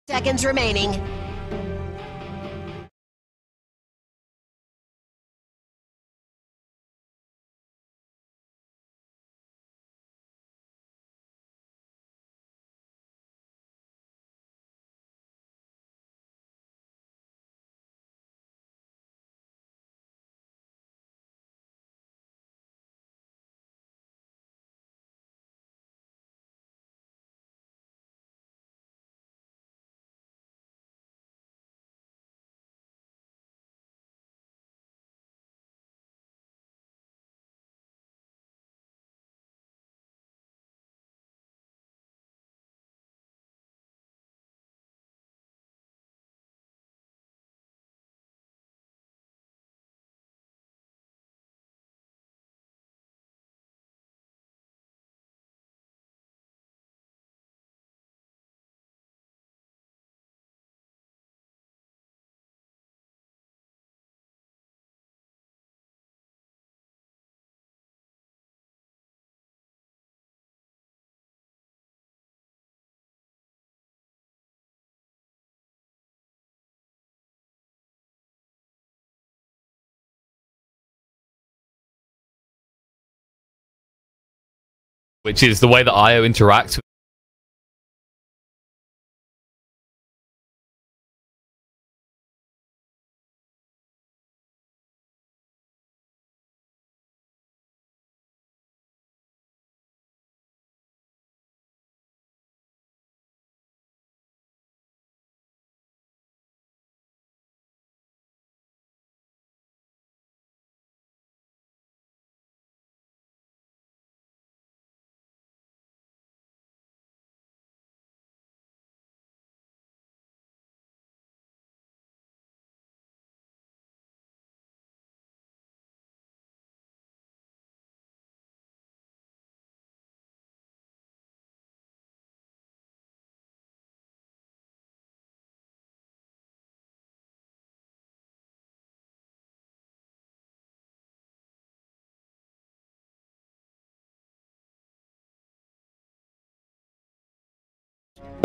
Seconds remaining. Which is the way that Io interacts with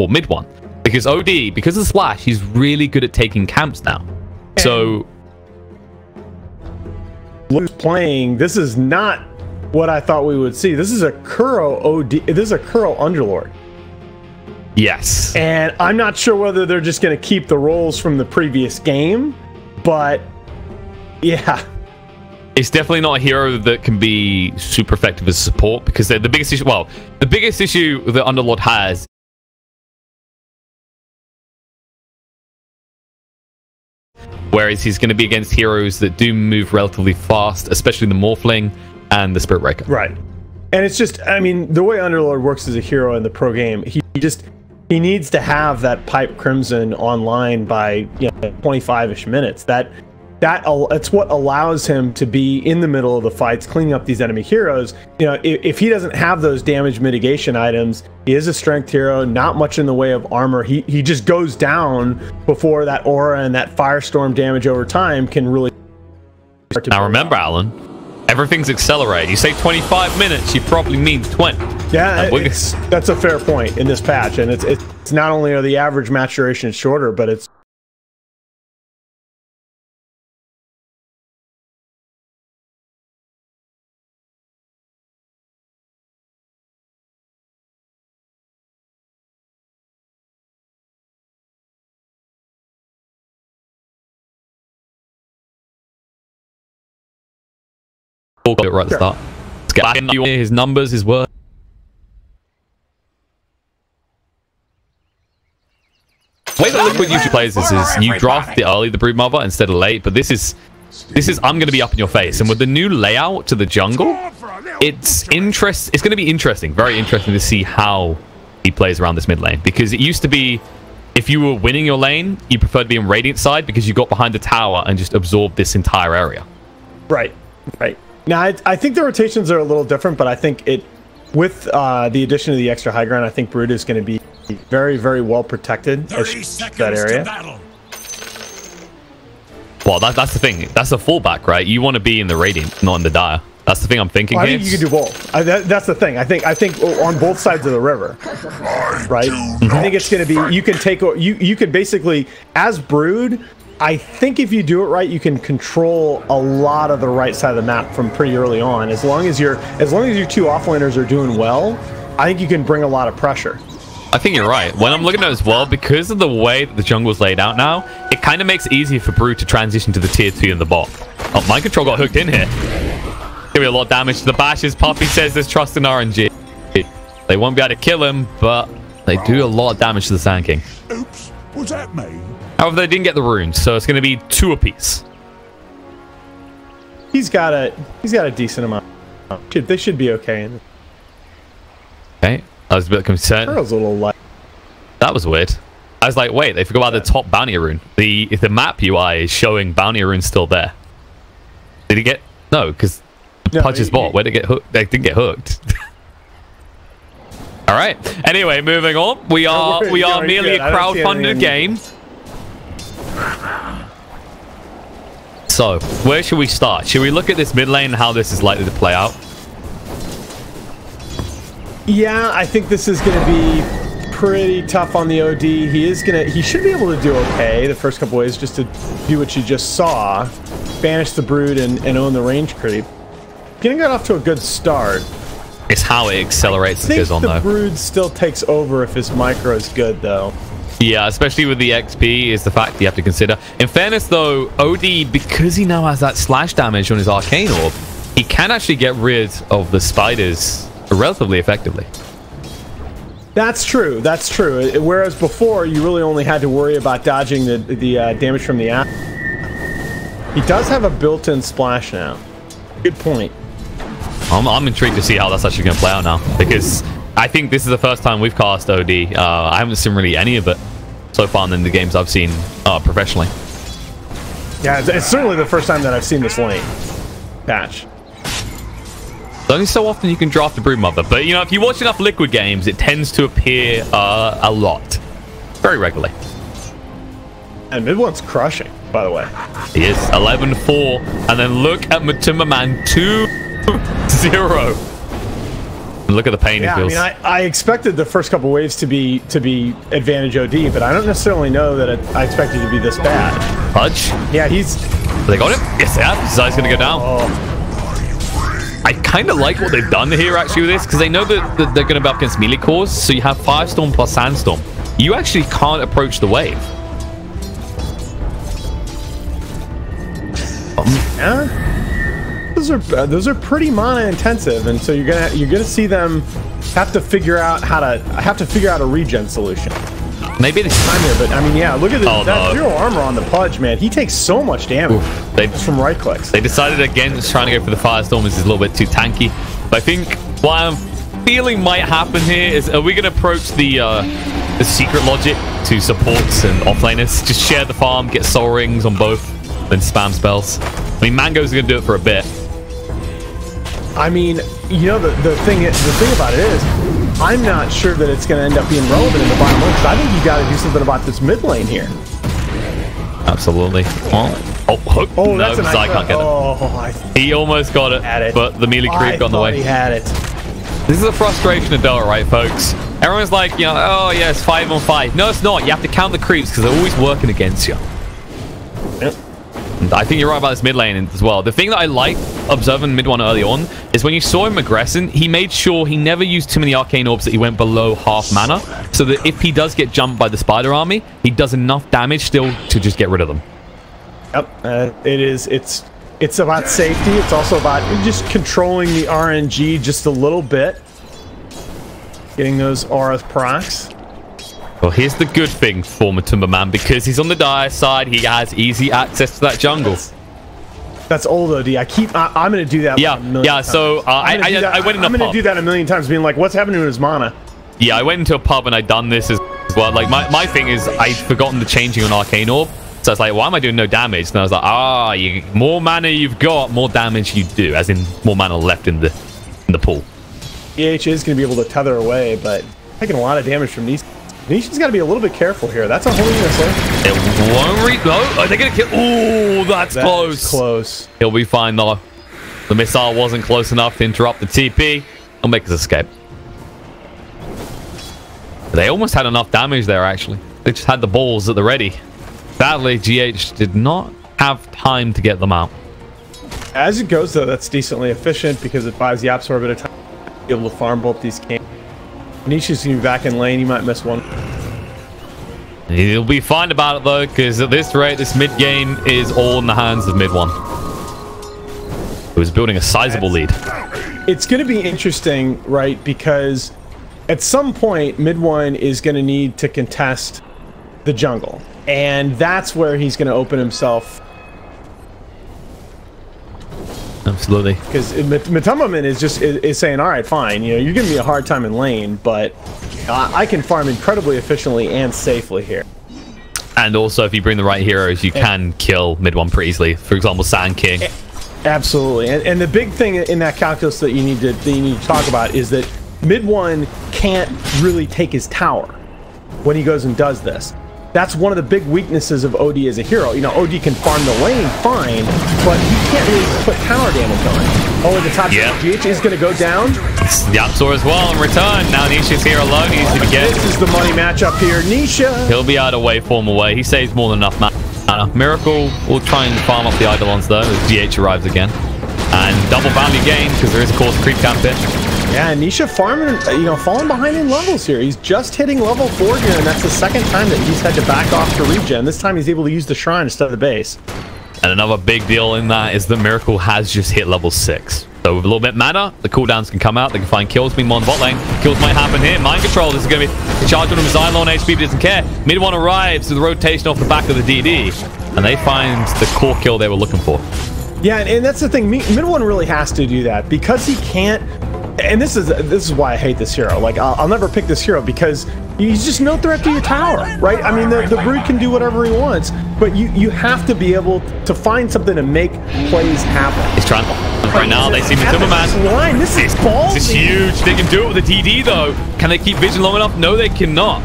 or mid one, because OD, because of Splash, he's really good at taking camps now. So who's playing, this is not what I thought we would see. This is a Kuro OD, this is a Kuro Underlord. yes, And I'm not sure whether they're just going to keep the roles from the previous game, but yeah. it's definitely not a hero that can be super effective as support, because they're the biggest issue. Well, the biggest issue that Underlord has, whereas he's going to be against heroes that do move relatively fast, especially the Morphling and the Spirit Breaker. Right. And it's just, I mean, the way Underlord works as a hero in the pro game, he needs to have that Pipe Crimson online by 25-ish minutes. That's what allows him to be in the middle of the fights, cleaning up these enemy heroes. If he doesn't have those damage mitigation items, he is a strength hero, not much in the way of armor. He just goes down before that aura and that firestorm damage over time can really start to. Now remember, Alan, everything's accelerated. You say 25 minutes, you probably mean 20. Yeah, that's a fair point in this patch, and it's not only are the average match duration shorter, but it's right at the start. Let's get back in his numbers, his work. The way that Liquid usually plays this is you draft it early, the Broodmother, instead of late, but this is I'm going to be up in your face. And with the new layout to the jungle, it's going to be interesting, very interesting to see how he plays around this mid lane, because it used to be if you were winning your lane, you preferred to be on Radiant side because you got behind the tower and just absorbed this entire area. Right. Now, I think the rotations are a little different, but I think with the addition of the extra high ground, I think Brood is going to be very, very well protected as that area. Well, that's the thing. That's the fallback, right? You want to be in the Radiant, not in the Dire. That's the thing I'm thinking I here. think you can do both. That's the thing. I think on both sides of the river, right? I think it's going to be, you can take, you can basically, as Brood, I think if you do it right, you can control a lot of the right side of the map from pretty early on. As long as your two offlaners are doing well, I think you can bring a lot of pressure. I think you're right. When I'm looking at it as well, because of the way that the jungle's laid out now, it kind of makes it easier for Brood to transition to the tier 2 in the bot. Oh, mind control got hooked in here. Give me a lot of damage to the bashes. Poppy says there's trust in RNG. They won't be able to kill him, but they do a lot of damage to the Sand King. Oops, was that me? However, they didn't get the runes, so it's going to be 2 apiece. He's got a decent amount. They should be okay. Okay, I was a bit concerned. That was a little light. That was weird. I was like, wait, they forgot about the top bounty rune. The map UI is showing bounty rune still there. Did he get? No, because Pudge's bot. Where did it get hooked? They didn't get hooked. All right. Anyway, moving on. We are merely a crowdfunded game. So, where should we start? Should we look at this mid lane and how this is likely to play out? Yeah, I think this is going to be pretty tough on the OD. He should be able to do okay the first couple ways, just to do what you just saw, banish the Brood and own the range creep. Getting that off to a good start. It's how it accelerates and goes on, though. The Brood still takes over if his micro is good, though. Yeah, especially with the XP is the fact you have to consider. In fairness, though, OD, because he now has that slash damage on his Arcane Orb, he can actually get rid of the spiders relatively effectively. That's true. That's true. Whereas before, you really only had to worry about dodging the damage from the app. He does have a built-in splash now. Good point. I'm intrigued to see how that's actually going to play out now, because I think this is the first time we've cast OD. I haven't seen really any of it so far in the games I've seen professionally. Yeah, it's certainly the first time that I've seen this lane patch. It's only so often you can draft the Broodmother, but you know, if you watch enough Liquid games, it tends to appear a lot, very regularly. And mid one's crushing, by the way. He is 11-4, and then look at Matumba Man 2-0. Look at the pain he feels. I mean, I expected the first couple waves to be advantage OD, but I don't necessarily know that I expected it to be this bad. Pudge? Yeah, he's... They got him? Yes, they have. His eye's going to go down. Oh. I kind of like what they've done here, actually, with this, because they know that they're going to be up against melee cores, so you have Firestorm plus Sandstorm. You actually can't approach the wave. Yeah? Those are pretty mana intensive, and so you're gonna see them have to figure out a regen solution. Maybe this time here, but I mean, yeah, look at this. Oh, that no. zero armor on the Pudge, man. He takes so much damage just from right clicks. They decided against trying to go for the Firestorm, is a little bit too tanky. But I think what I'm feeling might happen here is, are we going to approach the secret logic to supports and offlaners? Just share the farm, get soul rings on both, then spam spells. I mean, Mango's going to do it for a bit. I mean, you know, the thing about it is, I'm not sure that it's going to end up being relevant in the bottom lane, because I think you got to do something about this mid lane here. Absolutely. Well, hook. Oh, no, that's a nice I can't get it. He almost got it, but the melee creep got in the way. He had it. This is the frustration of Dota, right, folks? Everyone's like, you know, oh, yeah, it's 5-on-5. No, it's not. You have to count the creeps, because they're always working against you. Yep. I think you're right about this mid lane as well. The thing that I like observing mid one early on is when you saw him aggressing, he made sure he never used too many arcane orbs that he went below half mana, so that if he does get jumped by the spider army, he does enough damage still to just get rid of them. Yep, it's about safety. It's also about just controlling the RNG just a little bit, getting those auras procs. Well, here's the good thing for Matumba Man, because he's on the dire side, he has easy access to that jungle. That's old OD. I'm going to do that. Yeah, yeah. So I went in a pub. I'm going to do that a million times, being like, what's happening to his mana? Yeah, I went into a pub and I'd done this as well. Like my thing is, I'd forgotten the changing on Arcane Orb, so I was like, why am I doing no damage? And I was like, more mana you've got, more damage you do, as in more mana left in the pool. EH is going to be able to tether away, but taking a lot of damage from these. Nishan's got to be a little bit careful here. That's a holy missile. It won't reach. No, are they going to kill? Oh, that's close. Close. He'll be fine, though. The missile wasn't close enough to interrupt the TP. He'll make his escape. They almost had enough damage there, actually. They just had the balls at the ready. Sadly, GH did not have time to get them out. As it goes, though, that's decently efficient because it buys the Absol a bit of time to be able to farm both these camps. Nisha's going to be back in lane. He might miss one. He'll be fine about it, though, because at this rate, this mid game is all in the hands of mid one, who is building a sizable lead. It's going to be interesting, right? Because at some point, mid one is going to need to contest the jungle. And that's where he's going to open himself. Absolutely. Because Matamoman is saying, all right, fine, you know, you're giving me a hard time in lane, but I can farm incredibly efficiently and safely here. And also, if you bring the right heroes, you can kill mid one pretty easily. For example, Sand King. Absolutely. And the big thing in that calculus that you need to talk about is that mid one can't really take his tower when he goes and does this. That's one of the big weaknesses of OD as a hero. You know, OD can farm the lane fine, but he can't really put tower damage on it. Oh, the top GH is going to go down. The Absol as well in return. Now Nisha's here alone. He's going to get... This is the money matchup here. Nisha. He'll be out of waveform away. He saves more than enough mana. Miracle will try and farm up the Eidolons though as GH arrives again. And double value gain because there is, of course, creep camp in. Yeah, Nisha farming, you know, falling behind in levels here. He's just hitting level 4 here, and that's the second time that he's had to back off to regen. This time he's able to use the shrine instead of the base. And another big deal in that is that Miracle has just hit level 6. So with a little bit of mana, the cooldowns can come out. They can find kills being on bot lane. Kills might happen here. Mind control. This is going to be a charge on him. Xylon HP, but doesn't care. Mid one arrives with the rotation off the back of the DD, and they find the core kill they were looking for. Yeah, and that's the thing. Mid one really has to do that because he can't. And this is why I hate this hero. Like, I'll never pick this hero because he's just no threat to your tower, right? I mean, the Brood can do whatever he wants, but you have to be able to find something to make plays happen. He's trying right now. They see Matamoman. This is ballsy. This is huge. They can do it with the DD though. Can they keep vision long enough? No, they cannot.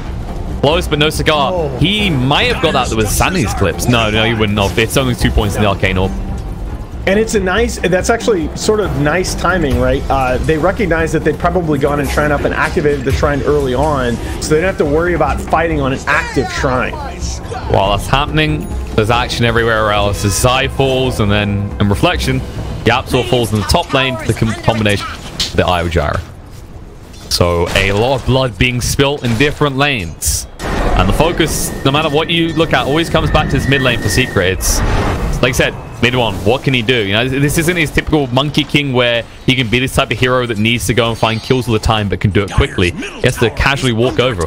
Close, but no cigar. Oh. He might have got that with Sandy's clips. No, he wouldn't have. It's only 2 points in the arcane orb. And it's that's actually sort of nice timing, right? They recognize that they'd probably gone and shrine up and activated the shrine early on, so they don't have to worry about fighting on an active shrine. While that's happening, there's action everywhere else. As Zai falls, and then in reflection, the Absol falls in the top lane to the combination of the Io Gyro. So a lot of blood being spilt in different lanes. And the focus, no matter what you look at, always comes back to his mid lane for Secret. It's like I said, mid one, what can he do? You know, this isn't his typical Monkey King where he can be this type of hero that needs to go and find kills all the time but can do it quickly. He has to casually walk over.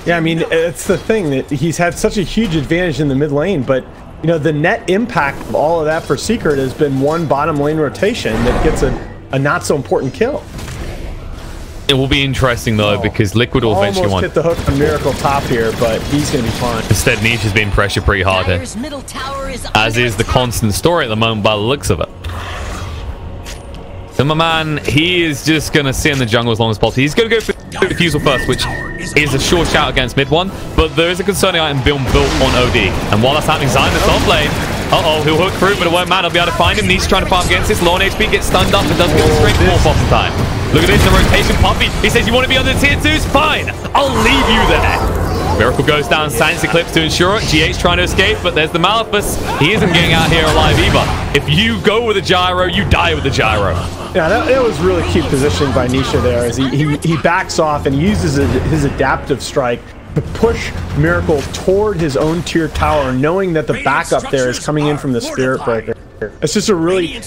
Yeah, I mean, it's the thing that he's had such a huge advantage in the mid lane, but you know, the net impact of all of that for Secret has been one bottom lane rotation that gets a not so important kill. It will be interesting though, because Liquid will eventually almost hit the hook on Miracle top here, but he's going to be fine. Instead, Niche has been pressured pretty hard here, as is the constant story at the moment by the looks of it. So my man, he is just going to sit in the jungle as long as possible. He's going to go for Diffusal first, which is a short shout against mid one, but there is a concerning item being built on OD. And while that's happening, Zion is off lane. Uh-oh, he'll hook through, but it won't matter. He'll be able to find him. Niche trying to farm against this. Low on HP, gets stunned up, and doesn't get the strength morph off the time. Look at this, the rotation. Puppy, he says, you want to be under the tier 2s? Fine, I'll leave you there. Miracle goes down, Sans Eclipse to ensure it. GH trying to escape, but there's the Maleficus. He isn't getting out here alive either. If you go with a gyro, you die with a gyro. Yeah, that was really cute positioning by Nisha there as he backs off and uses his adaptive strike to push Miracle toward his own tier tower, knowing that the backup there is coming in from the Spirit Breaker. It's just a really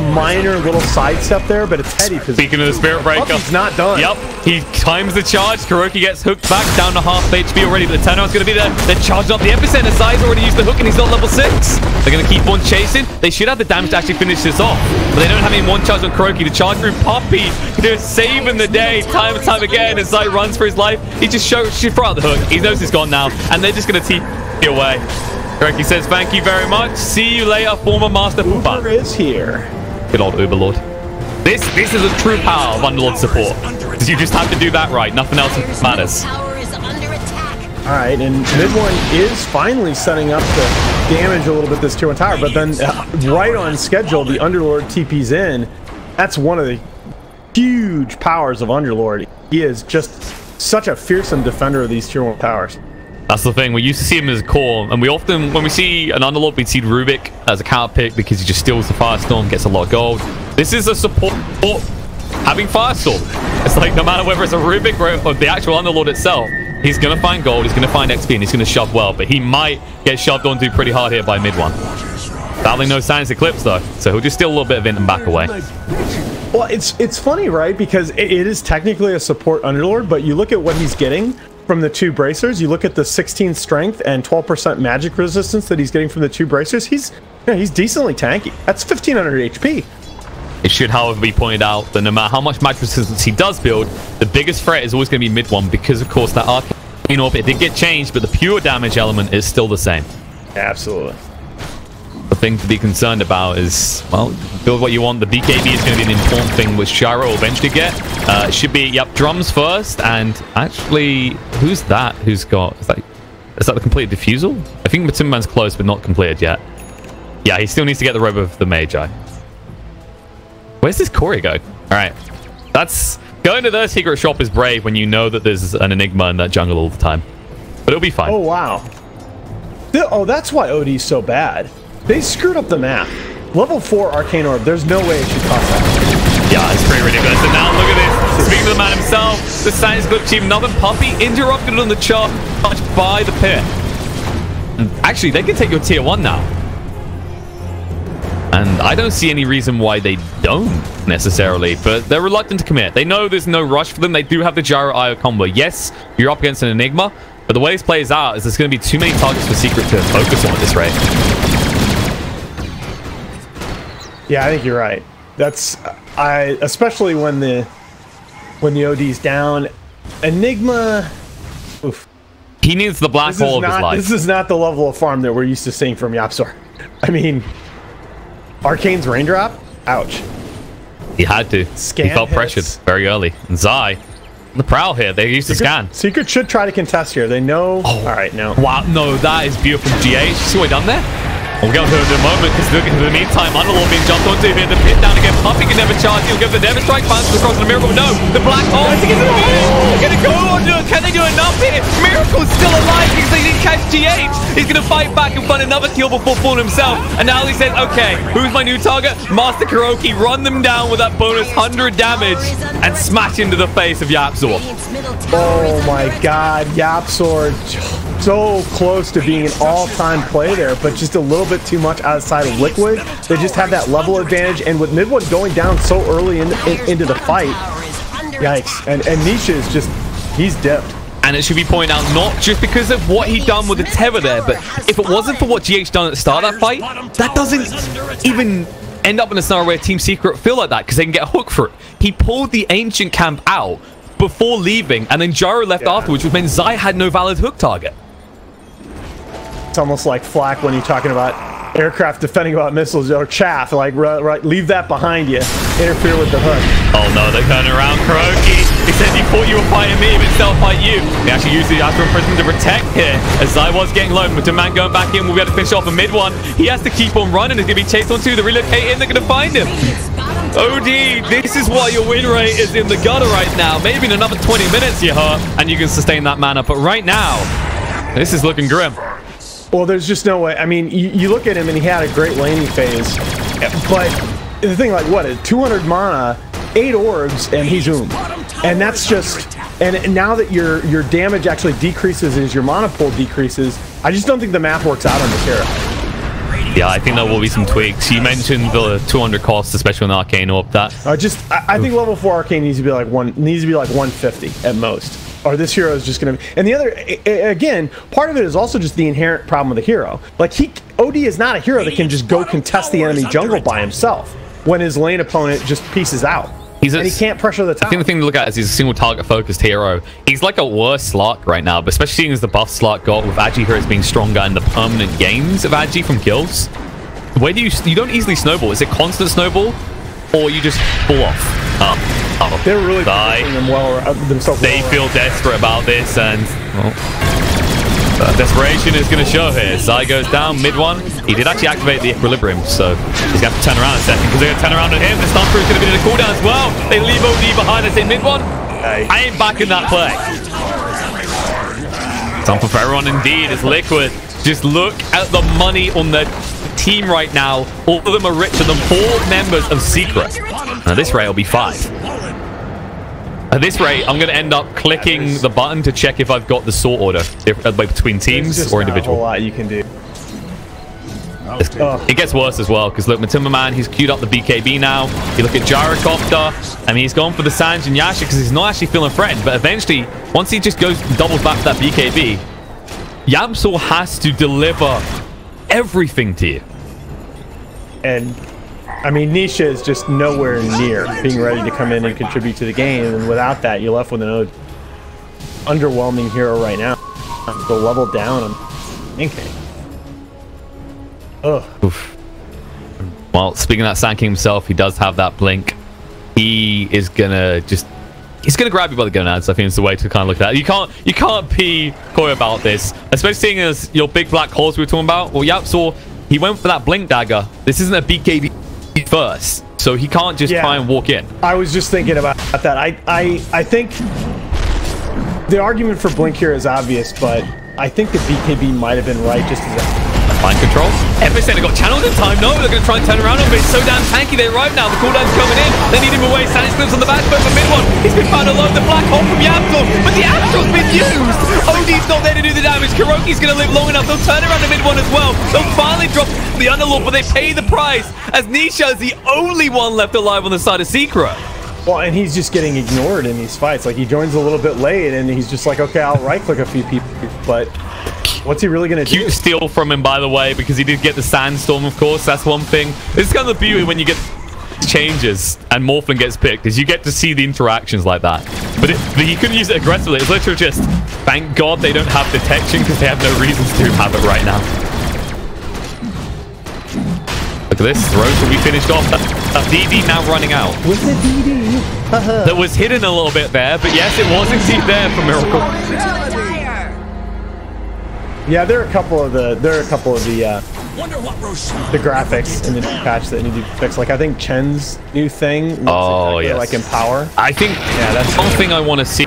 minor little sidestep there, but it's heady. Speaking of the Spirit Breaker, he's not done. Yep, he times the charge. Kuroki gets hooked back down to half HP already, but the turnaround's going to be there. They're charging up the epicenter. Zai's already used the hook and he's not level 6. They're going to keep on chasing. They should have the damage to actually finish this off, but they don't have any one charge on Kuroki. The charge through Poppy, they're saving the day time and time again as Zai runs for his life. He just she throw out the hook. He knows it's gone now, and they're just going to TP away. Kuroki says, thank you very much. See you later, former Master Poopa. Uber is here. Good old Uberlord. This is a true power of Underlord support. You just have to do that right. Nothing else matters. All right, and mid one is finally setting up to damage a little bit this tier 1 tower, but then right on schedule, the Underlord TP's in. That's one of the huge powers of Underlord. He is just such a fearsome defender of these tier 1 towers. That's the thing. We used to see him as a core, and we often, when we see an Underlord, we'd see Rubik as a counter pick because he just steals the Firestorm, gets a lot of gold. This is a support having Firestorm. It's like no matter whether it's a Rubik or the actual Underlord itself, he's going to find gold, he's going to find XP, and he's going to shove well, but he might get shoved onto pretty hard here by mid one. Sadly, no Silence Eclipse though, so he'll just steal a little bit of it and back away. Well, it's funny, right? Because it is technically a support Underlord, but you look at what he's getting from the 2 bracers, you look at the 16 strength and 12% magic resistance that he's getting from the 2 bracers, he's decently tanky. That's 1500 HP. It should, however, be pointed out that no matter how much magic resistance he does build, the biggest threat is always going to be mid one because, of course, that Arcane Orb, it did get changed, but the pure damage element is still the same. Absolutely. The thing to be concerned about is, well, build what you want. The BKB is going to be an important thing, which Gyro will eventually get. It should be, yep, drums first, and actually, who's that? Who's got, is that the complete diffusal? I think Timberman's close, but not completed yet. Yeah, he still needs to get the robe of the Magi. Where's this Corey go? All right, that's going to their secret shop is brave when you know that there's an Enigma in that jungle all the time, but it'll be fine. Oh wow. Oh, that's why OD's so bad. They screwed up the map. Level 4 Arcane Orb, there's no way it should cost that. Yeah, it's pretty ridiculous. And now look at this. Speaking to the man himself, the Silence Eclipse achieved another puppy interrupted on the charge by the pit. And actually, they can take your tier 1 now. And I don't see any reason why they don't necessarily, but they're reluctant to commit. They know there's no rush for them. They do have the Gyro IO combo. Yes, you're up against an Enigma, but the way this plays out is there's going to be too many targets for Secret to focus on at this rate. Yeah, I think you're right. That's especially when the OD's down. Enigma, oof. He needs the black hole of his life. This is not the level of farm that we're used to seeing from YapzOr. I mean, Arcane's Raindrop, ouch. He had to. Scan he felt pressured very early. And Zai, on the prowl here, they used to scan. Secret should try to contest here. They know. Oh, all right, no. Wow, no, that is beautiful. GH, see what he done there? We'll go to it in a moment, because in the meantime, Underlord being jumped onto here. The pit down again. Puppy can never charge. He'll give the Never Strike, bounces across the Miracle. No, the Black Hole. They're going to go on. Can they do enough here? Miracle's still alive because they didn't catch GH. He's going to fight back and find another kill before falling himself. And now he says, okay, who's my new target? Master Kuroki. Run them down with that bonus 100 damage and smash into the face of YapzOr. Oh my god, YapzOr. So close to being an all-time play there, but just a little bit too much outside of Liquid. They just have that level advantage, and with mid one going down so early into the fight, yikes. And Nisha is just, he's dipped. And it should be pointed out, not just because of what he done with the tether there, but if it wasn't for what GH done at the start of that fight, that doesn't even end up in a scenario where Team Secret feel like that, because they can get a hook for it. He pulled the Ancient Camp out before leaving, and then Gyro left afterwards, which meant Zai had no valid hook target. It's almost like Flak when you're talking about aircraft defending about missiles, or chaff, like, right, leave that behind you, interfere with the hook. Oh no, they're turning around Kuroki. He says he thought you were fighting me, but instead fight you. They actually used the Astral Prism to protect here, as Zai was getting low, but man going back in, we'll be able to finish off a mid one. He has to keep on running, he's going to be chased on two, the relocate in, they're going to find him. OD, this is why your win rate is in the gutter right now. Maybe in another 20 minutes you hurt, and you can sustain that mana, but right now, this is looking grim. Well, there's just no way. I mean, you look at him and he had a great laning phase, but the thing, like, what, 200 mana, 8 orbs, and he's zoomed. And that's just, and now that your damage actually decreases as your mana pool decreases, I just don't think the math works out on the hero. Yeah, I think there will be some tweaks. You mentioned the 200 costs, especially on the Arcane Orb. That I think level 4 Arcane needs to be like 150 at most. Or this hero is just going to be... And the other, again, part of it is also just the inherent problem with the hero. Like, OD is not a hero that can just go contest the enemy jungle by himself when his lane opponent just pieces out. And he can't pressure the top. I think the thing to look at is he's a single target focused hero. He's like a worse Slark right now, but especially seeing as the buff Slark got with Agi heroes being stronger and the permanent gains of Agi from kills. Where do you don't easily snowball? Is it constant snowball, or you just fall off? They're really pushing them themselves. They feel desperate about this, and well, Desperation is going to show here. Zai goes down mid one. He did actually activate the equilibrium, so he's going to have to turn around a second because they're going to turn around on him. The stun crew is going to be in the cooldown as well. They leave OD behind. I say mid one. I ain't backing that play. Something for everyone indeed. It's Liquid. Just look at the money on the team right now. All of them are richer than 4 members of Secret. Now this rate will be 5. At this rate, I'm going to end up clicking the button to check if I've got the sort order between teams or individual. There's a whole lot you can do. It gets worse as well because look, Matimberman, he's queued up the BKB now. You look at Gyrocopter. I mean, he's gone for the Sanj and Yasha because he's not actually feeling threatened. But eventually, once he just goes doubles back to that BKB, Yamsor has to deliver everything to you. And I mean, Nisha is just nowhere near being ready to come in and contribute to the game, and without that, you're left with an underwhelming hero right now. The level down, I'm thinking. Ugh. Oof. Well, speaking of that Sand King himself, he does have that blink. He is gonna he's gonna grab you by the gonads. I think it's the way to kind of look at it. You can't be coy about this, especially seeing as your big black holes we were talking about. Well, Yapsor, he went for that blink dagger. This isn't a BKB first, so he can't just try and walk in. I was just thinking about that. I think the argument for blink here is obvious, but I think the BKB might have been right just as a mind control. Epicenter got channeled in time. No, they're going to try and turn around on him, but it's so damn tanky. They arrive now. The cooldown's coming in. They need him away. Sanix lives on the back foot for mid one. He's been found alone. The black hole from Yamsor, but the Astral's been used. OD's not there to do the damage. Kuroki's going to live long enough. They'll turn around to mid one as well. They'll finally drop the Underlord, but they pay the price as Nisha is the only one left alive on the side of Secret. Well, and he's just getting ignored in these fights. Like, he joins a little bit late, and he's just like, okay, I'll right-click a few people, but what's he really going to do? Cute steal from him, by the way, because he did get the Sandstorm, of course. That's one thing. This is kind of the beauty when you get changes and Morphlin gets picked, is you get to see the interactions like that. But he couldn't use it aggressively. It's literally just, thank God they don't have detection because they have no reasons to have it right now. Look at this. Roche will be finished off. That DD now running out. With the DD. That was hidden a little bit there, but yes, it was indeed there for Miracle. Yeah, there are a couple of the graphics in the new patch that need to be fixed. Like, I think Chen's new thing looks exactly like Empower. I think that's one thing I want to see.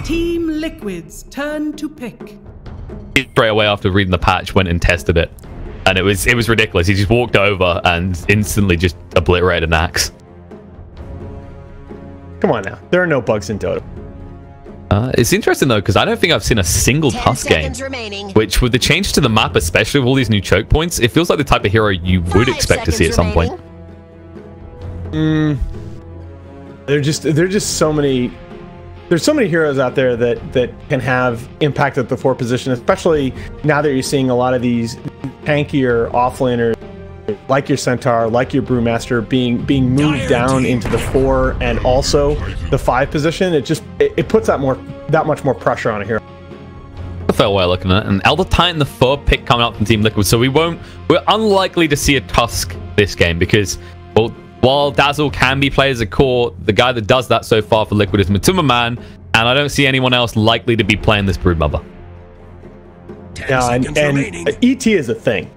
Team Liquid's turn to pick. Straight away after reading the patch, went and tested it, and it was ridiculous. He just walked over and instantly just obliterated an axe. Come on now, there are no bugs in Dota. It's interesting though, because I don't think I've seen a single Tusk game. Remaining. Which, with the change to the map, especially with all these new choke points, it feels like the type of hero you would expect to see at some point. There's just so many. There's so many heroes out there that can have impact at the 4 position, especially now that you're seeing a lot of these tankier offlaners, like your Centaur, like your Brewmaster, being moved down into the 4 and also the 5 position. It puts that much more pressure on a hero. A fair way of looking at it. And Elder Titan, the 3rd pick coming up from Team Liquid, so we're unlikely to see a Tusk this game because, well, while Dazzle can be played as a core, the guy that does that so far for Liquid is Matuma Man, and I don't see anyone else likely to be playing this Broodmother. Yeah, and ET is a thing.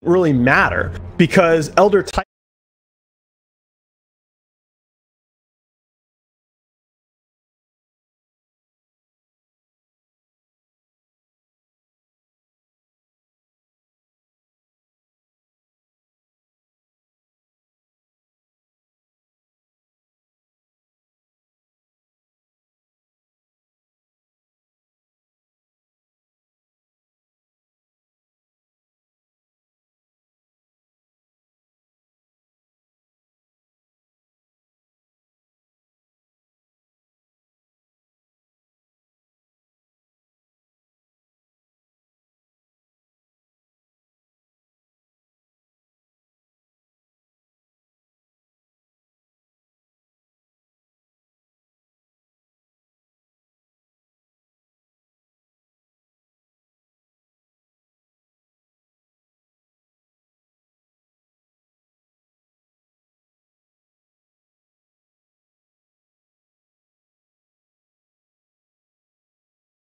Really matter because Elder Titan